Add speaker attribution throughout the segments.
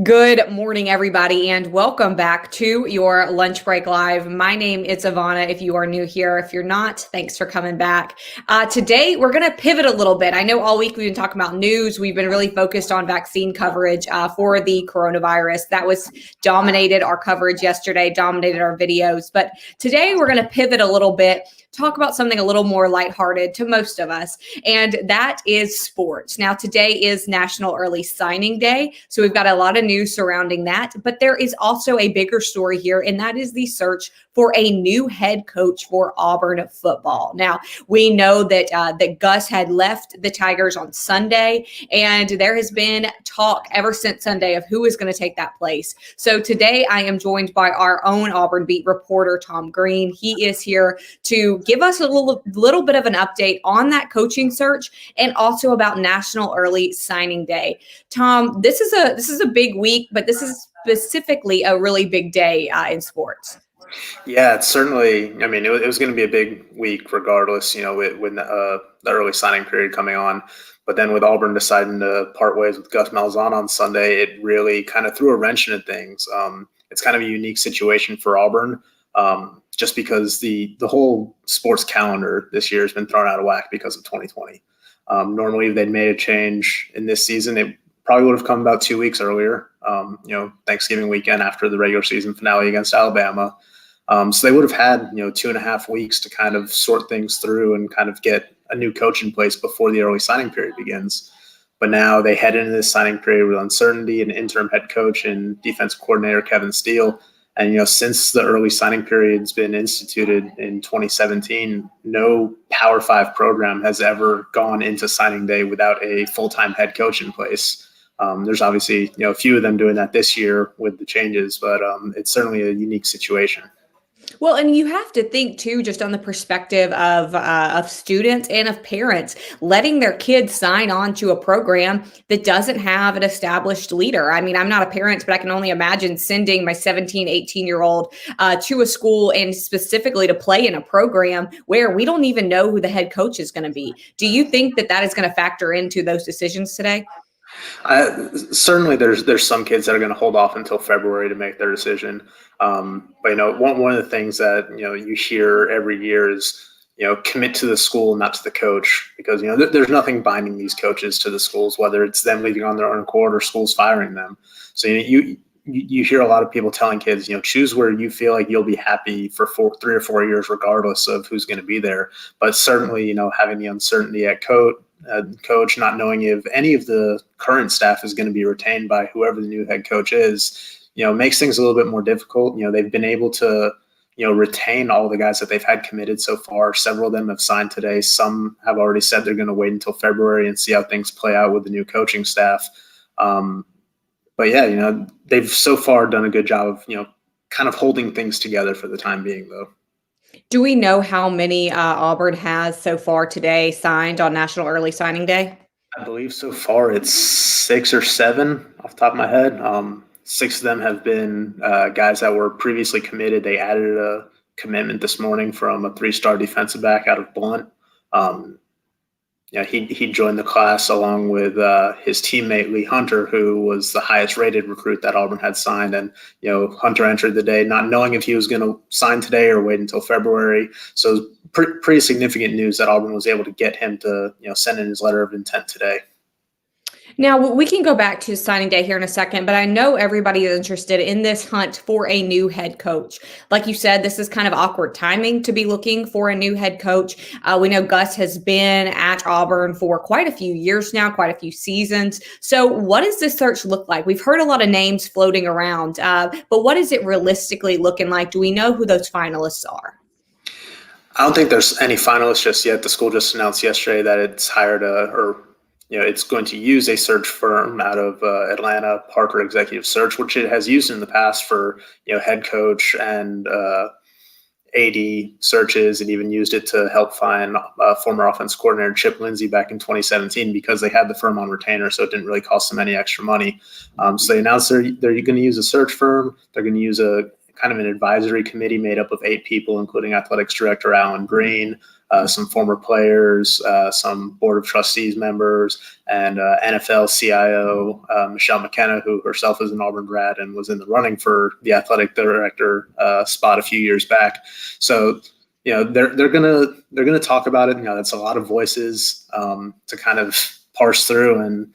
Speaker 1: Good morning, everybody, and welcome back to your Lunch Break Live. My name is Ivana. If you are new here, if you're not, thanks for coming back. Today, we're going to pivot a little bit. I know all week we've been talking about news. We've been really focused on vaccine coverage for the coronavirus. That was dominated our coverage yesterday, dominated our videos. But today, we're going to pivot a little bit, talk about something a little more lighthearted to most of us, and that is sports. Now, today is National Early Signing Day, so we've got a lot of news surrounding that, but there is also a bigger story here, and that is the search for a new head coach for Auburn football. Now, we know that that Gus had left the Tigers on Sunday, and there has been talk ever since Sunday of who is going to take that place. So today I am joined by our own Auburn beat reporter, Tom Green. He is here to give us a little bit of an update on that coaching search and also about National Early Signing Day. Tom, this is a big week, but this is specifically a really big day in sports.
Speaker 2: Yeah, it's certainly. I mean, it was going to be a big week regardless. When the early signing period coming on, but then with Auburn deciding to part ways with Gus Malzahn on Sunday, it really kind of threw a wrench into things. It's kind of a unique situation for Auburn, just because the whole sports calendar this year has been thrown out of whack because of 2020. Normally, if they'd made a change in this season, it probably would have come about 2 weeks earlier. Thanksgiving weekend after the regular season finale against Alabama. So they would have had, 2.5 weeks to kind of sort things through and kind of get a new coach in place before the early signing period begins. But now they head into this signing period with uncertainty, an interim head coach and defensive coordinator, Kevin Steele. And, since the early signing period's been instituted in 2017, no Power 5 program has ever gone into signing day without a full-time head coach in place. There's obviously, a few of them doing that this year with the changes, but it's certainly a unique situation.
Speaker 1: Well, and you have to think too, just on the perspective of students and of parents, letting their kids sign on to a program that doesn't have an established leader. I mean, I'm not a parent, but I can only imagine sending my 17, 18-year-old to a school and specifically to play in a program where we don't even know who the head coach is going to be. Do you think that is going to factor into those decisions today?
Speaker 2: Certainly, there's some kids that are going to hold off until February to make their decision. But one of the things that you hear every year is commit to the school, not to the coach, because there's nothing binding these coaches to the schools, whether it's them leaving on their own accord or schools firing them. So you hear a lot of people telling kids, choose where you feel like you'll be happy for 3 or 4 years, regardless of who's going to be there. But certainly, having the uncertainty at coach, not knowing if any of the current staff is going to be retained by whoever the new head coach is, makes things a little bit more difficult. They've been able to, retain all the guys that they've had committed so far. Several of them have signed today. Some have already said they're going to wait until February and see how things play out with the new coaching staff. But yeah, they've so far done a good job of, kind of holding things together for the time being, though.
Speaker 1: Do we know how many Auburn has so far today signed on National Early Signing Day?
Speaker 2: I believe so far it's 6 or 7 off the top of my head. 6 of them have been guys that were previously committed. They added a commitment this morning from a 3-star defensive back out of Blunt. He joined the class along with his teammate Lee Hunter, who was the highest rated recruit that Auburn had signed. And, Hunter entered the day not knowing if he was going to sign today or wait until February. So it was pretty significant news that Auburn was able to get him to, send in his letter of intent today.
Speaker 1: Now, we can go back to signing day here in a second, but I know everybody is interested in this hunt for a new head coach. Like you said, this is kind of awkward timing to be looking for a new head coach. We know Gus has been at Auburn for quite a few years now, quite a few seasons. So what does this search look like? We've heard a lot of names floating around, but what is it realistically looking like? Do we know who those finalists are?
Speaker 2: I don't think there's any finalists just yet. The school just announced yesterday that it's hired it's going to use a search firm out of Atlanta, Parker Executive Search, which it has used in the past for, head coach and AD searches, and even used it to help find former offense coordinator Chip Lindsey back in 2017 because they had the firm on retainer, so it didn't really cost them any extra money. So they announced they're going to use a search firm. They're going to use a kind of an advisory committee made up of 8 people, including athletics director Alan Green, some former players, some board of trustees members, and NFL CIO Michelle McKenna, who herself is an Auburn grad and was in the running for the athletic director spot a few years back. So, they're gonna talk about it. That's a lot of voices to kind of parse through and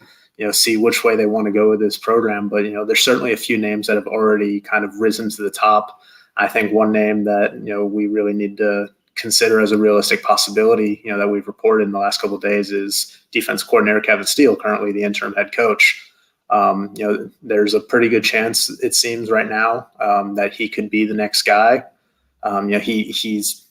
Speaker 2: see which way they want to go with this program. But there's certainly a few names that have already kind of risen to the top. I think one name that we really need to consider as a realistic possibility, that we've reported in the last couple of days, is defense coordinator Kevin Steele, currently the interim head coach. There's a pretty good chance, it seems right now, that he could be the next guy. He's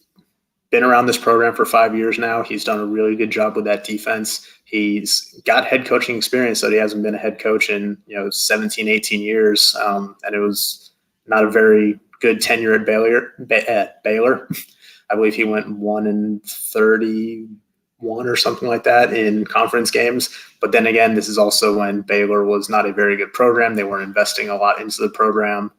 Speaker 2: been around this program for 5 years now. He's done a really good job with that defense. He's got head coaching experience, but he hasn't been a head coach in 17, 18 years, and it was not a very good tenure at Baylor. I believe he went 1-31 or something like that in conference games. But then again, this is also when Baylor was not a very good program. They weren't investing a lot into the program.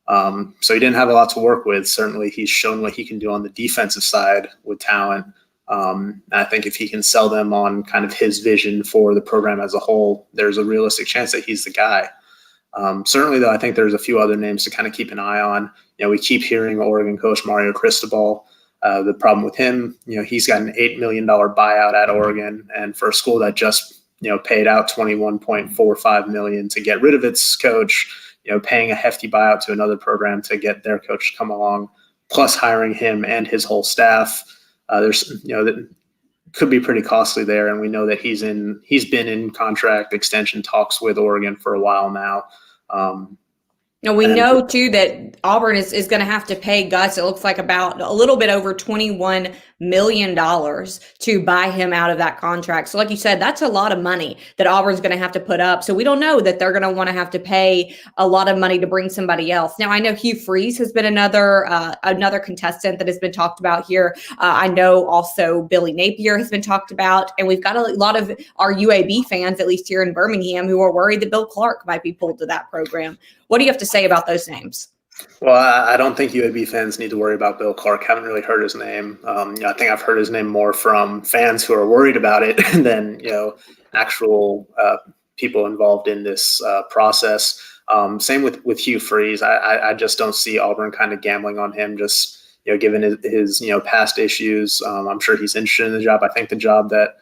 Speaker 2: So he didn't have a lot to work with. Certainly he's shown what he can do on the defensive side with talent. I think if he can sell them on kind of his vision for the program as a whole, there's a realistic chance that he's the guy. Certainly, though, I think there's a few other names to kind of keep an eye on. We keep hearing Oregon coach Mario Cristobal. The problem with him, he's got an $8 million buyout at Oregon, and for a school that just paid out $21.45 million to get rid of its coach, paying a hefty buyout to another program to get their coach to come along, plus hiring him and his whole staff. There's that could be pretty costly there, and we know that he's been in contract extension talks with Oregon for a while now.
Speaker 1: We know too that Auburn is going to have to pay Gus, it looks like, about a little bit over $21 million to buy him out of that contract. So like you said, that's a lot of money that Auburn's going to have to put up. So we don't know that they're going to want to have to pay a lot of money to bring somebody else. Now, I know Hugh Freeze has been another contestant that has been talked about here. I know also Billy Napier has been talked about, and we've got a lot of our UAB fans, at least here in Birmingham, who are worried that Bill Clark might be pulled to that program. What do you have to say about those names?
Speaker 2: Well, I don't think UAB fans need to worry about Bill Clark. Haven't really heard his name. I think I've heard his name more from fans who are worried about it than actual people involved in this process. Same with Hugh Freeze. I just don't see Auburn kind of gambling on him, just given his past issues. I'm sure he's interested in the job. I think the job that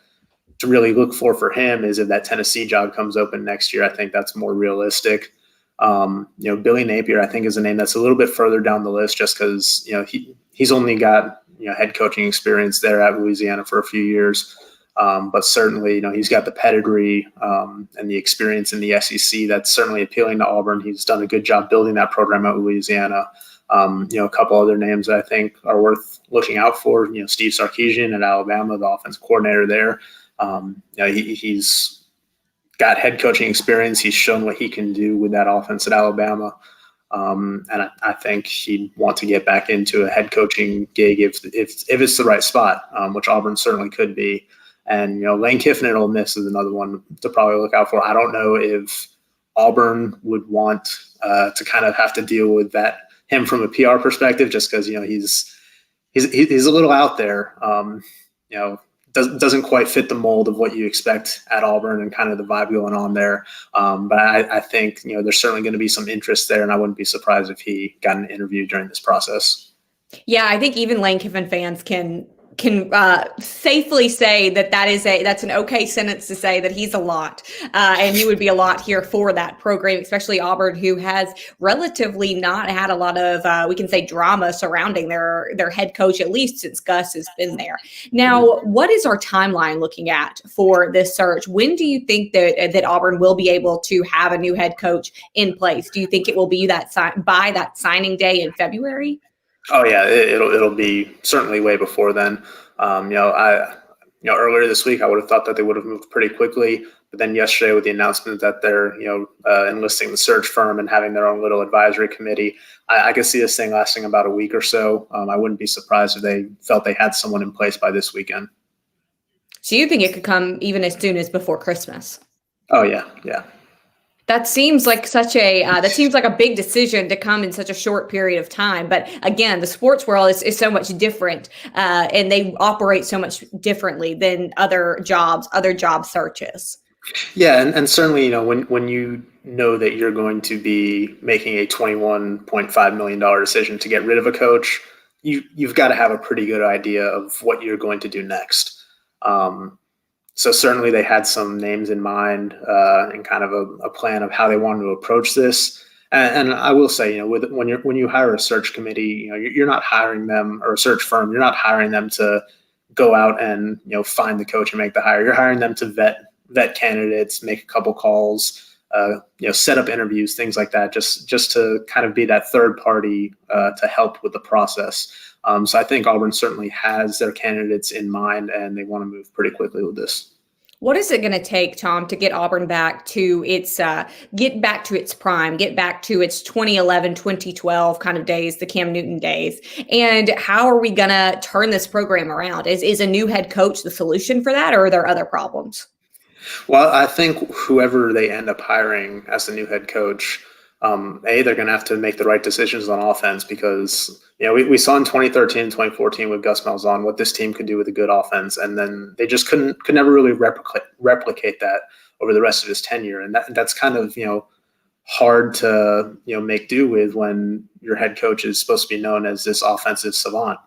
Speaker 2: to really look for him is if that Tennessee job comes open next year. I think that's more realistic. Billy Napier, I think, is a name that's a little bit further down the list, just because he's only got head coaching experience there at Louisiana for a few years, but certainly he's got the pedigree and the experience in the SEC that's certainly appealing to Auburn. He's done a good job building that program at Louisiana. A couple other names that I think are worth looking out for. Steve Sarkisian at Alabama, the offensive coordinator there. He's got head coaching experience. He's shown what he can do with that offense at Alabama. And I think he'd want to get back into a head coaching gig if it's the right spot, which Auburn certainly could be. And, Lane Kiffin at Ole Miss is another one to probably look out for. I don't know if Auburn would want to kind of have to deal with him from a PR perspective, just because, he's a little out there. Doesn't quite fit the mold of what you expect at Auburn and kind of the vibe going on there. But I think, there's certainly going to be some interest there, and I wouldn't be surprised if he got an interview during this process.
Speaker 1: Yeah, I think even Lane Kiffin fans can safely say that's an okay sentence to say that he's a lot, and he would be a lot here for that program, especially Auburn, who has relatively not had a lot of we can say drama surrounding their head coach, at least since Gus has been there. Now, what is our timeline looking at for this search? When do you think that Auburn will be able to have a new head coach in place? Do you think it will be by that signing day in February?
Speaker 2: Oh yeah, it'll be certainly way before then. Earlier this week I would have thought that they would have moved pretty quickly, but then yesterday with the announcement that they're enlisting the search firm and having their own little advisory committee, I could see this thing lasting about a week or so. I wouldn't be surprised if they felt they had someone in place by this weekend.
Speaker 1: So you think it could come even as soon as before Christmas?
Speaker 2: Oh yeah.
Speaker 1: That seems like a big decision to come in such a short period of time. But again, the sports world is so much different, and they operate so much differently than other job searches.
Speaker 2: Yeah, and certainly, when you know that you're going to be making a $21.5 million decision to get rid of a coach, you've got to have a pretty good idea of what you're going to do next. So certainly they had some names in mind, and kind of a plan of how they wanted to approach this. And I will say, when you hire a search committee, you're not hiring them, or a search firm, you're not hiring them to go out and find the coach and make the hire. You're hiring them to vet candidates, make a couple calls, set up interviews, things like that, just to kind of be that third party to help with the process. So I think Auburn certainly has their candidates in mind, and they want to move pretty quickly with this.
Speaker 1: What is it going to take, Tom, to get Auburn back to its prime, get back to its 2011, 2012 kind of days, the Cam Newton days? And how are we going to turn this program around? Is a new head coach the solution for that, or are there other problems?
Speaker 2: Well, I think whoever they end up hiring as the new head coach, they're going to have to make the right decisions on offense, because we saw in 2013 and 2014 with Gus Malzahn what this team could do with a good offense, and then they just could never really replicate that over the rest of his tenure, and that's kind of hard to make do with when your head coach is supposed to be known as this offensive savant.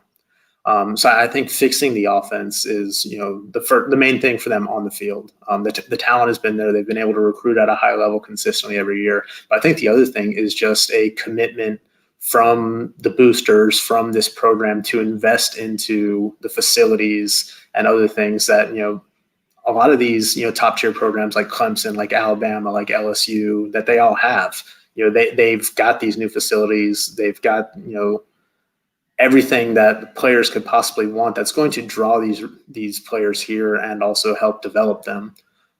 Speaker 2: So I think fixing the offense is, the main thing for them on the field. The talent has been there. They've been able to recruit at a high level consistently every year. But I think the other thing is just a commitment from the boosters, from this program, to invest into the facilities and other things that, a lot of these, top tier programs like Clemson, like Alabama, like LSU, that they all have. They've got these new facilities. They've got, everything that players could possibly want, that's going to draw these players here and also help develop them.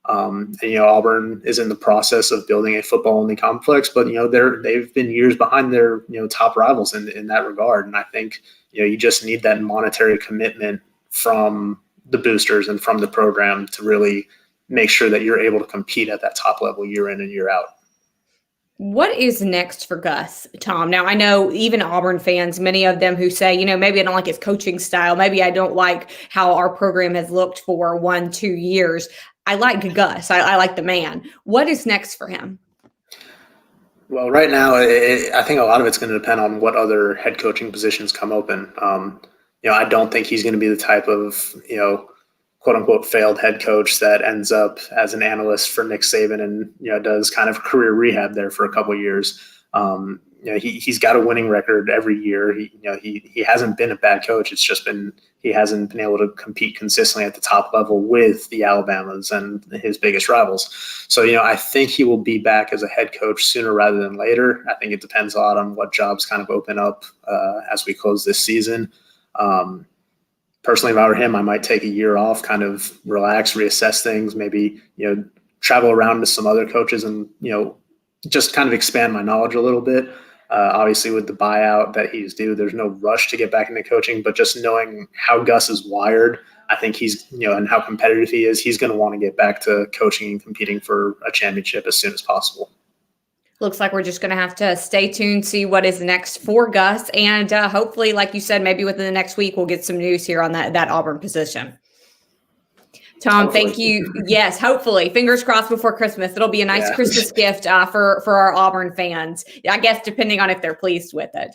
Speaker 2: Auburn is in the process of building a football-only complex, but they've been years behind their top rivals in that regard. And I think you just need that monetary commitment from the boosters and from the program to really make sure that you're able to compete at that top level year in and year out.
Speaker 1: What is next for Gus, Tom? Now, I know even Auburn fans, many of them who say, maybe I don't like his coaching style. Maybe I don't like how our program has looked for 1-2 years. I like Gus. I like the man. What is next for him?
Speaker 2: Well, right now, I think a lot of it's going to depend on what other head coaching positions come open. I don't think he's going to be the type of, quote unquote failed head coach that ends up as an analyst for Nick Saban and does kind of career rehab there for a couple of years. He's got a winning record every year. He hasn't been a bad coach. It's just been he hasn't been able to compete consistently at the top level with the Alabamas and his biggest rivals. So I think he will be back as a head coach sooner rather than later. I think it depends a lot on what jobs kind of open up as we close this season. Personally, if I were him, I might take a year off, kind of relax, reassess things, maybe, travel around to some other coaches and, just kind of expand my knowledge a little bit. Obviously, with the buyout that he's due, there's no rush to get back into coaching, but just knowing how Gus is wired, I think he's, and how competitive he is, he's going to want to get back to coaching and competing for a championship as soon as possible.
Speaker 1: Looks like we're just going to have to stay tuned, see what is next for Gus. And hopefully, like you said, maybe within the next week, we'll get some news here on that Auburn position. Tom, hopefully. Thank you. Yes, hopefully. Fingers crossed before Christmas. It'll be a nice Christmas gift for our Auburn fans, I guess, depending on if they're pleased with it.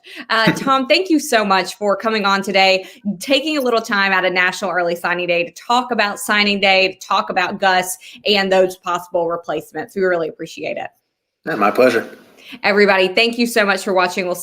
Speaker 1: Tom, thank you so much for coming on today, taking a little time out of National Early Signing Day to talk about signing day, to talk about Gus and those possible replacements. We really appreciate it.
Speaker 2: Yeah, my pleasure.
Speaker 1: Everybody, thank you so much for watching. We'll see